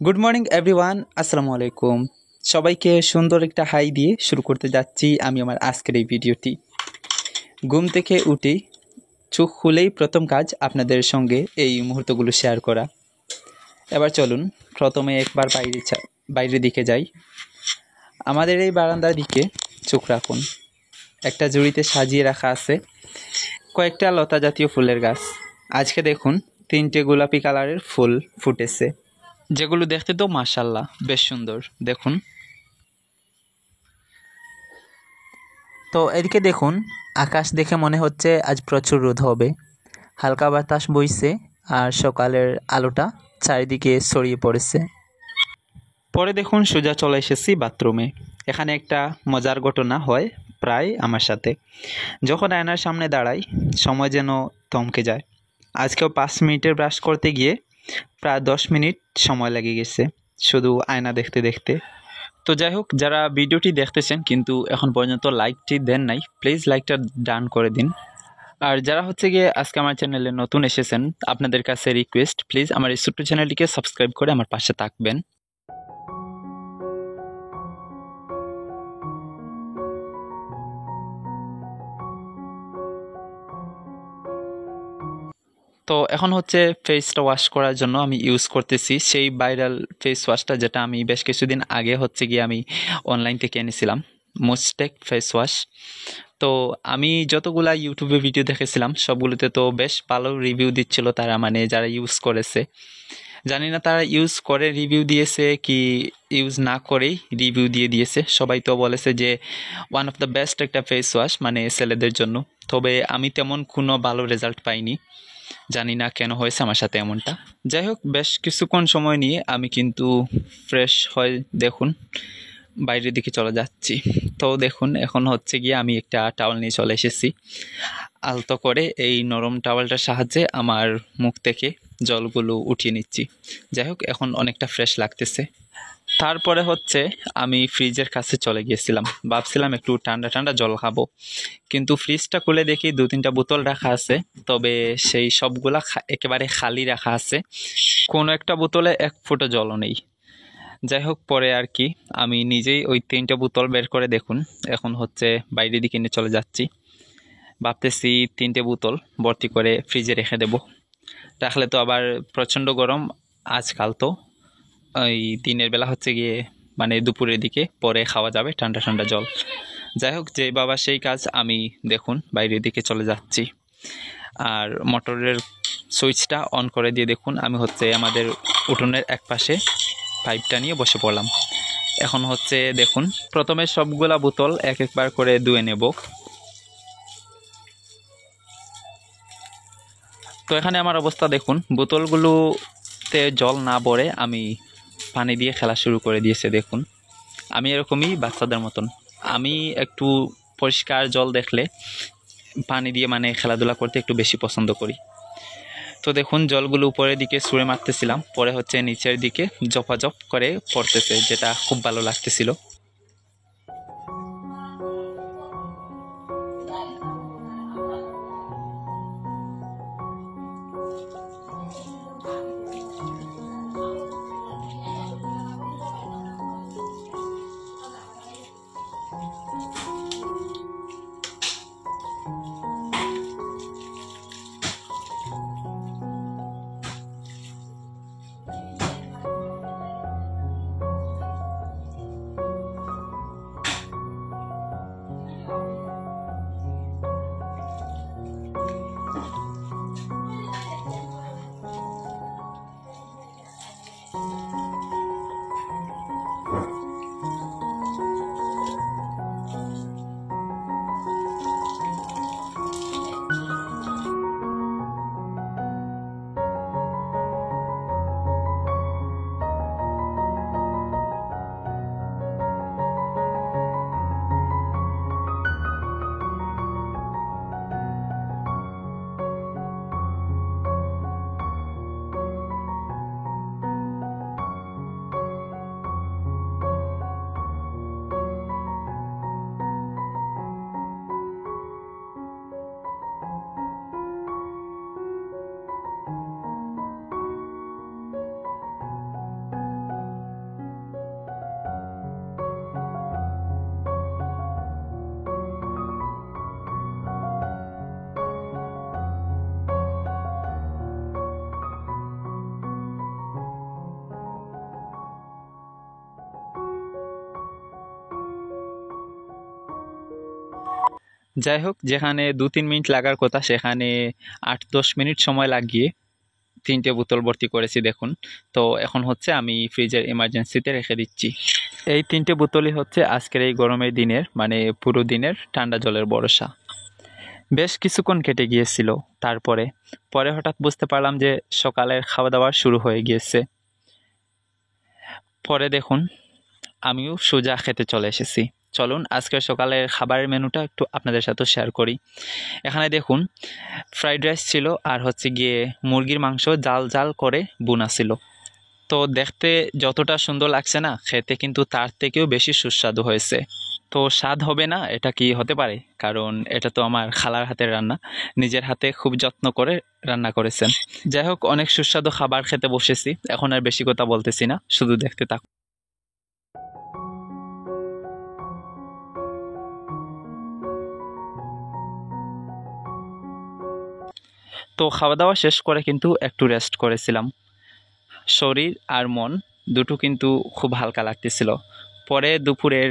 Good morning everyone, আসসালামু আলাইকুম। সবাইকে সুন্দর একটা হাই দিয়ে শুরু করতে যাচ্ছি আমি আমার আজকের এই ভিডিওটি। ঘুম থেকে উঠে চোখ খুলেই প্রথম কাজ আপনাদের সঙ্গে এই মুহূর্তগুলো শেয়ার করা। এবার চলুন প্রথমে একবার বাইরের দিকে যাই। আমাদের এই বারান্দার দিকে চোখ রাখুন। একটা ঝুড়িতে সাজিয়ে রাখা আছে কয়েকটা লতা জাতীয় ফুলের গাছ। আজকে দেখুন 3টে গোলাপি কালারের ফুল ফুটেছে, যেগুলো দেখতে তো মাশাআল্লাহ বেশ সুন্দর। দেখুন তো এদিকে দেখুন, আকাশ দেখে মনে হচ্ছে আজ প্রচুর রোদ হবে। হালকা বাতাস বইছে আর সকালের আলোটা চারিদিকে ছড়িয়ে পড়েছে। পরে দেখুন সোজা চলে এসেছি বাথরুমে। এখানে একটা মজার ঘটনা হয় প্রায় আমার সাথে। যখন আয়নার সামনে দাঁড়াই সময় যেন থমকে যায়। আজকেও 5 মিনিটের ব্রাশ করতে গিয়ে প্রায় 10 মিনিট সময় লেগে গেছে শুধু আয়না দেখতে দেখতে। তো যাই হোক, যারা ভিডিওটি দেখতেছেন কিন্তু এখন পর্যন্ত লাইকটি দেন নাই, প্লিজ লাইকটা ডান করে দিন। আর যারা হচ্ছে গিয়ে আজকে আমার চ্যানেলে নতুন এসেছেন, আপনাদের কাছে রিকোয়েস্ট, প্লিজ আমার এই ছোট্ট চ্যানেলটিকে সাবস্ক্রাইব করে আমার পাশে থাকবেন। তো এখন হচ্ছে ফেসটা ওয়াশ করার জন্য আমি ইউজ করতেছি সেই ভাইরাল ফেস ওয়াশটা, যেটা আমি বেশ কিছুদিন আগে হচ্ছে গিয়ে আমি অনলাইন থেকে এনেছিলাম, মোস্টেক ফেস ওয়াশ। তো আমি যতগুলা ইউটিউবে ভিডিও দেখেছিলাম সবগুলোতে তো বেশ ভালো রিভিউ দিচ্ছিল তারা, মানে যারা ইউজ করেছে। জানি না তারা ইউজ করে রিভিউ দিয়েছে কি ইউজ না করেই রিভিউ দিয়ে দিয়েছে। সবাই তো বলেছে যে ওয়ান অফ দ্য বেস্ট একটা ফেস ওয়াশ, মানে ছেলেদের জন্য। তবে আমি তেমন কোনো ভালো রেজাল্ট পাইনি, জানি না কেন হয়েছে আমার সাথে এমনটা। যাই হোক, বেশ কিছুক্ষণ সময় নিয়ে আমি কিন্তু ফ্রেশ হয়ে দেখুন বাইরের দিকে চলে যাচ্ছি। তো দেখুন এখন হচ্ছে গিয়ে আমি একটা টাওয়াল নিয়ে চলে এসেছি। আলতো করে এই নরম টাওয়ালটার সাহায্যে আমার মুখ থেকে জলগুলো উঠিয়ে নিচ্ছি। যাই হোক, এখন অনেকটা ফ্রেশ লাগতেছে। তারপরে হচ্ছে আমি ফ্রিজের কাছে চলে গিয়েছিলাম, ভাবছিলাম একটু ঠান্ডা ঠান্ডা জল খাবো, কিন্তু ফ্রিজটা খুলে দেখি 2-3টা বোতল রাখা আছে, তবে সেই সবগুলা একেবারে খালি রাখা আছে, কোনো একটা বোতলে 1 ফোঁটা জলও নেই। যাই হোক, পরে আর কি আমি নিজেই ওই 3টে বোতল বের করে দেখুন এখন হচ্ছে বাইরের দিকে নিয়ে চলে যাচ্ছি। ভাবতেছি 3টে বোতল ভর্তি করে ফ্রিজে রেখে দেব, রাখলে তো আবার প্রচণ্ড গরম আজকাল, তো ওই দিনের বেলা হচ্ছে গিয়ে মানে দুপুরের দিকে পরে খাওয়া যাবে ঠান্ডা ঠান্ডা জল। যাই হোক, যে বাবা সেই কাজ, আমি দেখুন বাইরের দিকে চলে যাচ্ছি। আর মোটরের সুইচটা অন করে দিয়ে দেখুন আমি হচ্ছে আমাদের উঠোনের এক পাশে পাইপটা নিয়ে বসে পড়লাম। এখন হচ্ছে দেখুন প্রথমে সবগুলা বোতল এক একবার করে ধুয়ে নেব। তো এখানে আমার অবস্থা দেখুন, বোতলগুলোতে জল না ভরে আমি পানি দিয়ে খেলা শুরু করে দিয়েছে। দেখুন আমি এরকমই বাচ্চাদের মতন, আমি একটু পরিষ্কার জল দেখলে পানি দিয়ে মানে খেলাধুলা করতে একটু বেশি পছন্দ করি। তো দেখুন জলগুলো উপরের দিকে ছুঁড়ে মারতেছিলাম, পরে হচ্ছে নিচের দিকে জপাজপ করে পড়তেছে, যেটা খুব ভালো লাগতেছিল। যাই হোক, যেখানে 2-3 মিনিট লাগার কথা সেখানে 8-10 মিনিট সময় লাগিয়ে 3টে বোতল ভর্তি করেছি দেখুন। তো এখন হচ্ছে আমি ফ্রিজের এমার্জেন্সিতে রেখে দিচ্ছি। এই 3টে বোতলই হচ্ছে আজকের এই গরমের দিনের মানে পুরো দিনের ঠান্ডা জলের ভরসা। বেশ কিছুক্ষণ কেটে গিয়েছিল, তারপরে পরে হঠাৎ বুঝতে পারলাম যে সকালের খাওয়া দাওয়া শুরু হয়ে গিয়েছে। পরে দেখুন আমিও সোজা খেতে চলে এসেছি। চলুন আজকের সকালের খাবারের মেনুটা একটু আপনাদের সাথে শেয়ার করি। এখানে দেখুন ফ্রাইড রাইস ছিল আর হচ্ছে গিয়ে মুরগির মাংস জাল জাল করে বোনা ছিল। তো দেখতে যতটা সুন্দর লাগছে না, খেতে কিন্তু তার থেকেও বেশি সুস্বাদু হয়েছে। তো স্বাদ হবে না এটা কি হতে পারে? কারণ এটা তো আমার খালার হাতের রান্না, নিজের হাতে খুব যত্ন করে রান্না করেছেন। যাই হোক, অনেক সুস্বাদু খাবার খেতে বসেছি, এখন আর বেশি কথা বলতেছি না, শুধু দেখতে থাকুন। তো খাওয়া দাওয়া শেষ করে কিন্তু একটু রেস্ট করেছিলাম। শরীর আর মন দুটো কিন্তু খুব হালকা লাগতেছিল। পরে দুপুরের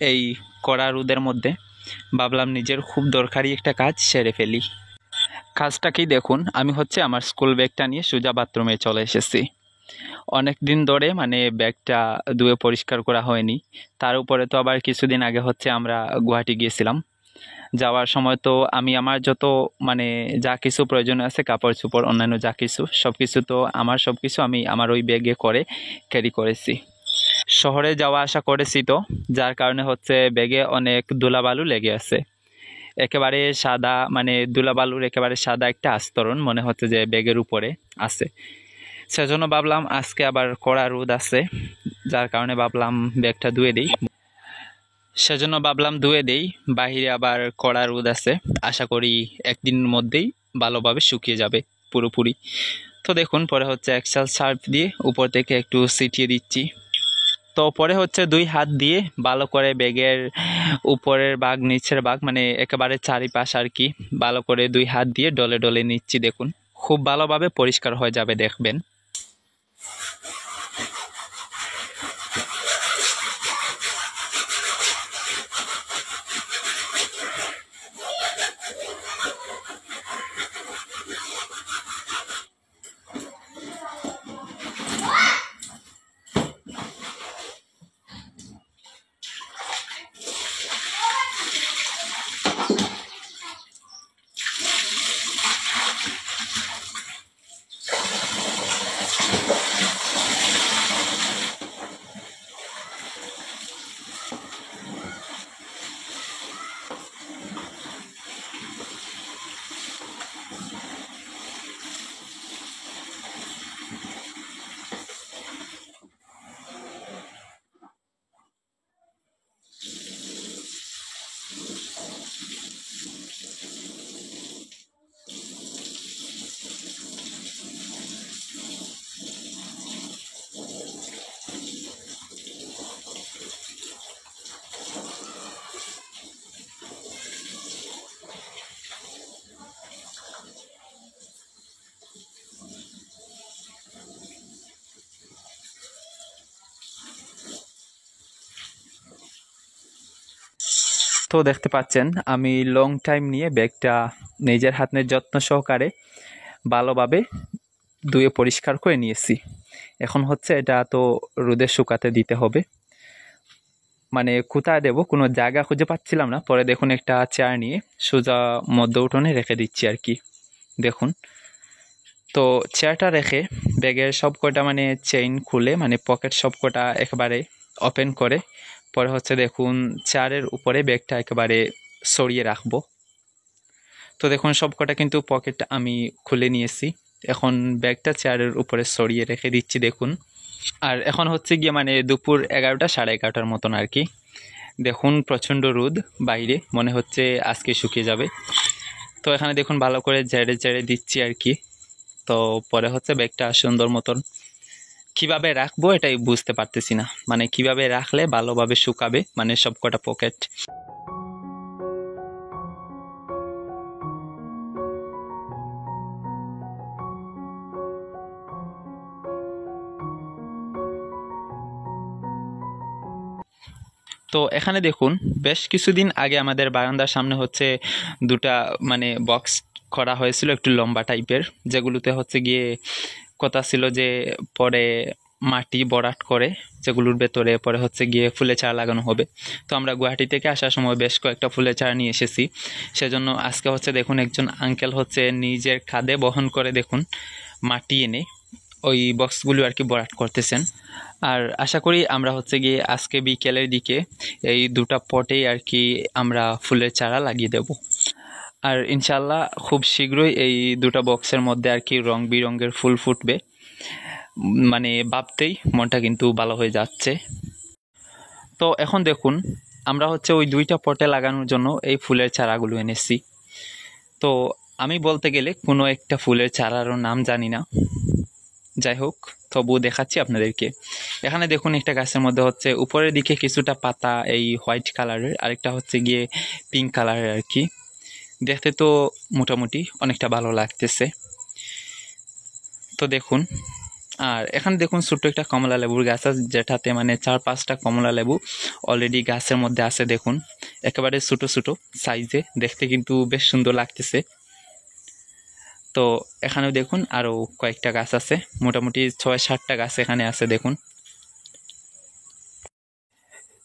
এই কড়া রোদের মধ্যে ভাবলাম নিজের খুব দরকারি একটা কাজ সেরে ফেলি। কাজটাকেই দেখুন, আমি হচ্ছে আমার স্কুল ব্যাগটা নিয়ে সোজা বাথরুমে চলে এসেছি। অনেক দিন ধরে মানে ব্যাগটা ধুয়ে পরিষ্কার করা হয়নি। তার উপরে তো আবার কিছুদিন আগে হচ্ছে আমরা গুয়াহাটি গিয়েছিলাম। যাওয়ার সময় তো আমি আমার যত মানে যা কিছু প্রয়োজন আছে, কাপড় চোপড় অন্যান্য যা কিছু সব কিছু তো সব কিছু আমি আমার ওই ব্যাগে করে ক্যারি করেছি। শহরে যাওয়া আসা করেছি তো, যার কারণে হচ্ছে ব্যাগে অনেক ধুলাবালু লেগে আছে। একেবারে সাদা মানে ধুলাবালুর একেবারে সাদা একটা আস্তরণ মনে হচ্ছে যে ব্যাগের উপরে আছে। সেজন্য ভাবলাম আজকে আবার কড়া রোদ আছে, যার কারণে ভাবলাম ব্যাগটা ধুয়ে দিই। বাহিরে আবার কড়া রোদ আছে, আশা করি একদিনের মধ্যেই ভালোভাবে শুকিয়ে যাবে পুরোপুরি। তো দেখুন পরে হচ্ছে এক্সেল সার্ফ দিয়ে উপর থেকে একটু ছিটিয়ে দিচ্ছি। তো পরে হচ্ছে 2 হাত দিয়ে ভালো করে ব্যাগের উপরের ভাগ নিচের ভাগ মানে একেবারে চারিপাশ আর কি ভালো করে 2 হাত দিয়ে ডলে ডলে নিচ্ছি। দেখুন খুব ভালোভাবে পরিষ্কার হয়ে যাবে দেখবেন। তো দেখতে পাচ্ছেন আমি লং টাইম নিয়ে ব্যাগটা নিজের হাতের যত্ন সহকারে ভালোভাবে ধুয়ে পরিষ্কার করে নিয়েছি। এখন হচ্ছে এটা তো রোদে শুকাতে দিতে হবে। মানে কোথায় দেবো কোনো জায়গা খুঁজে পাচ্ছিলাম না, পরে দেখুন একটা চেয়ার নিয়ে সোজা মধ্য উঠোনে রেখে দিচ্ছি আর কি। দেখুন তো চেয়ারটা রেখে ব্যাগের সব কটা মানে চেইন খুলে মানে পকেট সব কটা একেবারে ওপেন করে পরে হচ্ছে দেখুন চেয়ারের উপরে ব্যাগটা একেবারে সরিয়ে রাখবো। তো দেখুন সব কটা কিন্তু পকেট আমি খুলে নিয়েছি। এখন ব্যাগটা চেয়ারের উপরে সরিয়ে রেখে দিচ্ছি দেখুন। আর এখন হচ্ছে গিয়ে মানে দুপুর 11টা 11:30টার মতন আর কি। দেখুন প্রচণ্ড রোদ বাইরে, মনে হচ্ছে আজকে শুকিয়ে যাবে। তো এখানে দেখুন ভালো করে ঝেড়ে ঝেড়ে দিচ্ছি আর কি। তো পরে হচ্ছে ব্যাগটা সুন্দর মতন কিভাবে রাখবো এটাই বুঝতে পারতেছি না, মানে কিভাবে রাখলে ভালোভাবে শুকাবে মানে সব কটা পকেট। তো এখানে দেখুন বেশ কিছুদিন আগে আমাদের বারান্দার সামনে হচ্ছে দুটা মানে বক্স করা হয়েছিল একটু লম্বা টাইপের, যেগুলোতে হচ্ছে গিয়ে কথা ছিল যে পরে মাটি ভরাট করে যেগুলোর ভেতরে পরে হচ্ছে গিয়ে ফুলের চারা লাগানো হবে। তো আমরা গুয়াহাটি থেকে আসার সময় বেশ কয়েকটা ফুলের চারা নিয়ে এসেছি। সেজন্য আজকে হচ্ছে দেখুন একজন আঙ্কেল হচ্ছে নিজের কাঁধে বহন করে দেখুন মাটি এনে ওই বক্সগুলো আর কি ভরাট করতেছেন। আর আশা করি আমরা হচ্ছে গিয়ে আজকে বিকেলের দিকে এই দুটা পটেই আর কি আমরা ফুলের চারা লাগিয়ে দেব। আর ইনশাল্লাহ খুব শীঘ্রই এই দুটো বক্সের মধ্যে আর কি রং বেরঙের ফুল ফুটবে, মানে ভাবতেই মনটা কিন্তু ভালো হয়ে যাচ্ছে। তো এখন দেখুন আমরা হচ্ছে ওই দুইটা পটে লাগানোর জন্য এই ফুলের চারাগুলো এনেছি। তো আমি বলতে গেলে কোনো একটা ফুলের চারারও নাম জানি না, যাই হোক তবু দেখাচ্ছি আপনাদেরকে। এখানে দেখুন একটা গাছের মধ্যে হচ্ছে উপরের দিকে কিছুটা পাতা এই হোয়াইট কালারের, আরেকটা হচ্ছে গিয়ে পিঙ্ক কালারের আর কি। দেখতে তো মোটামুটি অনেকটা ভালো লাগতেছে। তো দেখুন, আর এখানে দেখুন ছোট্ট একটা কমলা লেবুর গাছ আছে, যেটাতে মানে 4-5টা কমলা লেবু অলরেডি গাছের মধ্যে আছে। দেখুন একেবারে ছোটো ছোটো সাইজে, দেখতে কিন্তু বেশ সুন্দর লাগতেছে। তো এখানেও দেখুন আরও কয়েকটা গাছ আছে, মোটামুটি 6-7টা গাছ এখানে আছে দেখুন।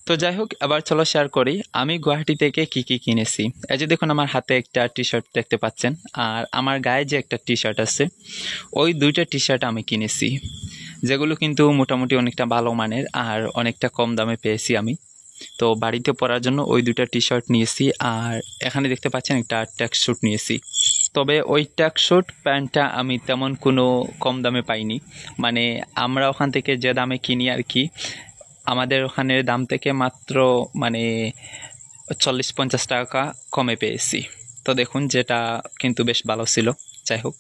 তো যাই হোক, এবার চলো শেয়ার করি আমি গুয়াহাটি থেকে কি কি কিনেছি। এই যে দেখুন আমার হাতে একটা টি শার্ট দেখতে পাচ্ছেন, আর আমার গায়ে যে একটা টি শার্ট আছে, ওই দুইটা টি শার্ট আমি কিনেছি, যেগুলো কিন্তু মোটামুটি অনেকটা ভালো মানের আর অনেকটা কম দামে পেয়েছি আমি। তো বাড়িতে পরার জন্য ওই দুইটা টি শার্ট নিয়েছি, আর এখানে দেখতে পাচ্ছেন একটা ট্র্যাক স্যুট নিয়েছি। তবে ওই ট্র্যাক স্যুট প্যান্টটা আমি তেমন কোনো কম দামে পাইনি, মানে আমরা ওখান থেকে যে দামে কিনি আর কি, আমাদের ওখানের দাম থেকে মাত্র মানে 40-50 টাকা কমে পেয়েছি। তো দেখুন যেটা কিন্তু বেশ ভালো ছিল। যাই হোক,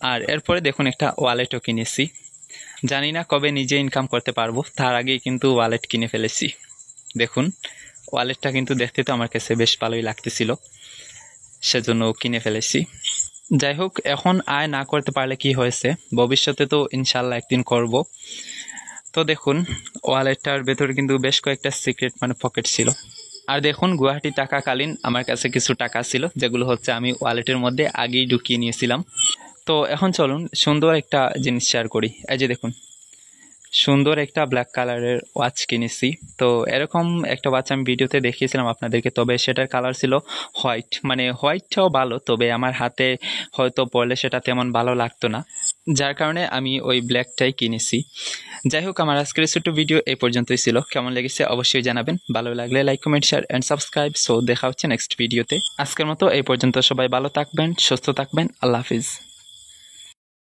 আর এরপরে দেখুন একটা ওয়ালেটও কিনেছি। জানি না কবে নিজে ইনকাম করতে পারবো, তার আগেই কিন্তু ওয়ালেট কিনে ফেলেছি। দেখুন ওয়ালেটটা কিন্তু দেখতে তো আমার কাছে বেশ ভালোই লাগতেছিল, সেজন্য কিনে ফেলেছি। যাই হোক, এখন আয় না করতে পারলে কি হয়েছে, ভবিষ্যতে তো ইনশাল্লাহ একদিন করব। তো দেখুন ওয়ালেটটার ভেতরে কিন্তু বেশ কয়েকটা সিক্রেট মানে পকেট ছিল। আর দেখুন গুয়াহাটি থাকাকালীন আমার কাছে কিছু টাকা ছিল, যেগুলো হচ্ছে আমি ওয়ালেটের মধ্যে আগেই ঢুকিয়ে নিয়েছিলাম। তো এখন চলুন সুন্দর একটা জিনিস শেয়ার করি। এই যে দেখুন সুন্দর একটা ব্ল্যাক কালারের ওয়াচ কিনেছি। তো এরকম একটা ওয়াচ আমি ভিডিওতে দেখিয়েছিলাম আপনাদেরকে, তবে সেটার কালার ছিল হোয়াইট, মানে হোয়াইটটাও ভালো, তবে আমার হাতে হয়তো পরলে সেটা তেমন ভালো লাগতো না, যার কারণে আমি ওই ব্ল্যাকটাই কিনেছি। যাই হোক, আমার আজকের ছোট্ট ভিডিও এই পর্যন্তই ছিল। কেমন লেগেছে অবশ্যই জানাবেন, ভালো লাগলে like, comment, share and subscribe. So দেখা হচ্ছে নেক্সট ভিডিওতে। আজকের মতো এই পর্যন্ত, সবাই ভালো থাকবেন, সুস্থ থাকবেন, আল্লাহ হাফিজ।